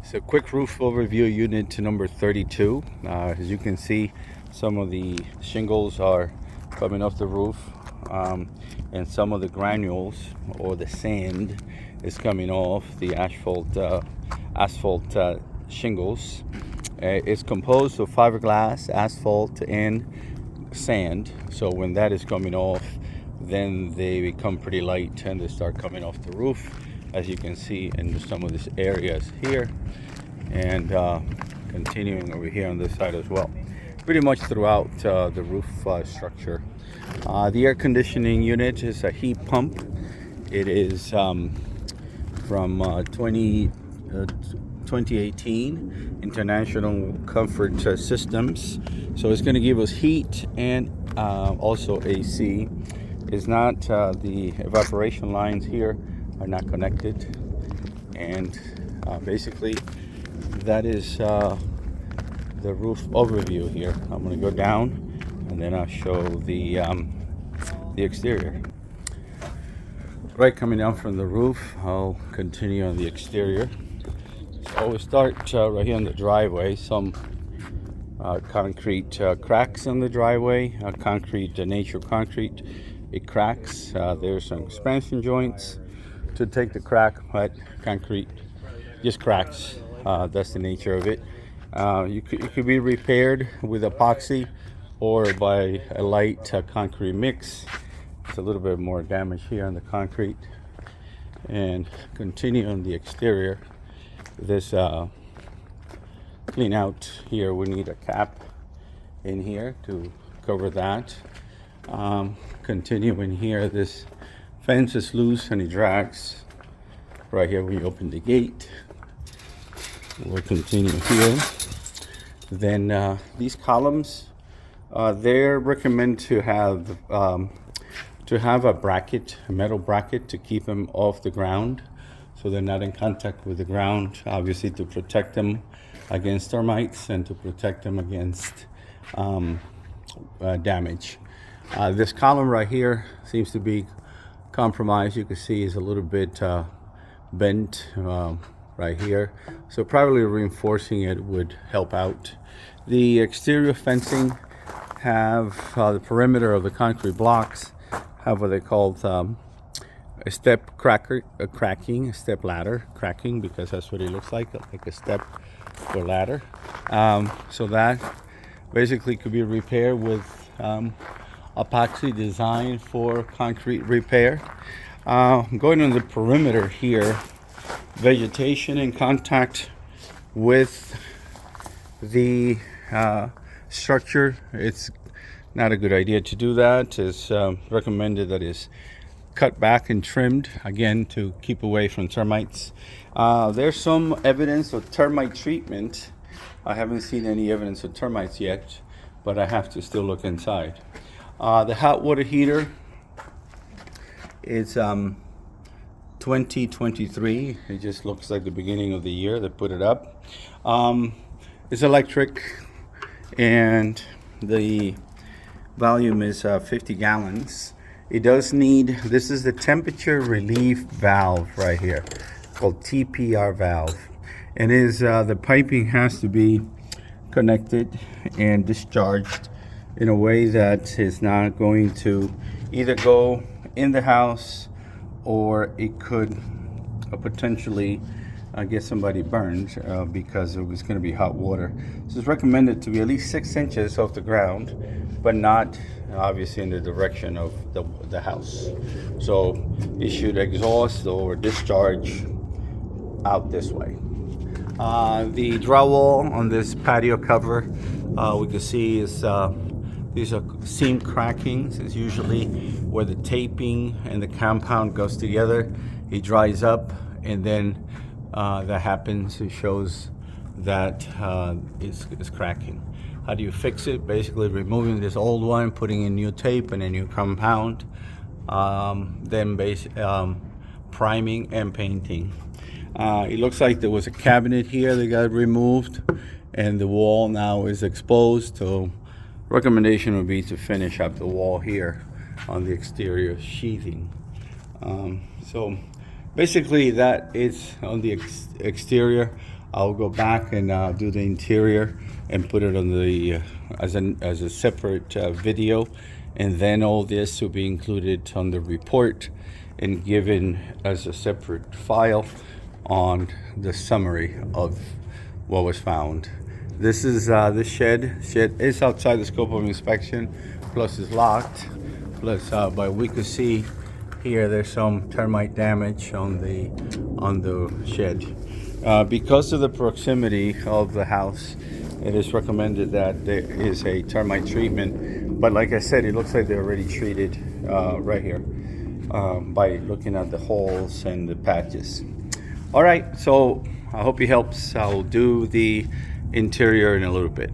So quick roof overview unit number 32. As you can see, some of the shingles are coming off the roof, and some of the granules or the sand is coming off the asphalt shingles. It's composed of fiberglass, asphalt, and sand. So when that is coming off, then they become pretty light and they start coming off the roof, as you can see in some of these areas here, and continuing over here on this side as well, pretty much throughout the roof structure. The air conditioning unit is a heat pump. It is from 2018 International Comfort Systems. So it's going to give us heat and also AC. It's not the evaporation lines here are not connected, and basically that is the roof overview here. I'm going to go down and then I'll show the exterior. Right, coming down from the roof, I'll continue on the exterior. So we'll start right here on the driveway. Some concrete cracks on the driveway, natural concrete. It cracks. There's some expansion joints to take the crack, but concrete just cracks. That's the nature of it. It could be repaired with epoxy or by a light concrete mix. It's a little bit more damage here on the concrete. And continue on the exterior. This clean out here, we need a cap in here to cover that. Continuing here, this fence is loose and it drags. Right here we open the gate. We'll continue here. Then these columns, they're recommend to have a bracket, a metal bracket, to keep them off the ground, so they're not in contact with the ground, obviously to protect them against termites and to protect them against damage. This column right here seems to be compromised. You can see it's a little bit bent right here, so probably reinforcing it would help out. The exterior fencing have the perimeter of the concrete blocks have what they call a step cracking, a step ladder cracking, because that's what it looks like a step or ladder. So that basically could be repaired with epoxy designed for concrete repair. Going on the perimeter here, vegetation in contact with the structure, it's not a good idea to do that. It's recommended that is cut back and trimmed, again, to keep away from termites. There's some evidence of termite treatment. I haven't seen any evidence of termites yet, but I have to still look inside. The hot water heater is 2023. It just looks like the beginning of the year they put it up. It's electric, and the volume is 50 gallons. It does need, this is the temperature relief valve right here, called TPR valve. And the piping has to be connected and discharged in a way that is not going to either go in the house, or it could potentially get somebody burned because it was going to be hot water. So it's recommended to be at least 6 inches off the ground, but not obviously in the direction of the house. So it should exhaust or discharge out this way. The drywall on this patio cover, we can see is these are seam crackings. It's usually where the taping and the compound goes together. It dries up, and then that happens. It shows that it's cracking. How do you fix it? Basically removing this old one, putting in new tape and a new compound, then priming and painting. It looks like there was a cabinet here that got removed, and the wall now is exposed. So recommendation would be to finish up the wall here on the exterior sheathing. So basically that is on the exterior. I'll go back and do the interior and put it on the as a separate video, and then all this will be included on the report and given as a separate file on the summary of what was found. This is this shed. Shed is outside the scope of inspection, plus it's locked. Plus, but we could see here there's some termite damage on the shed. Because of the proximity of the house, it is recommended that there is a termite treatment. But like I said, it looks like they're already treated right here by looking at the holes and the patches. All right, so I hope it helps. I'll do the interior in a little bit.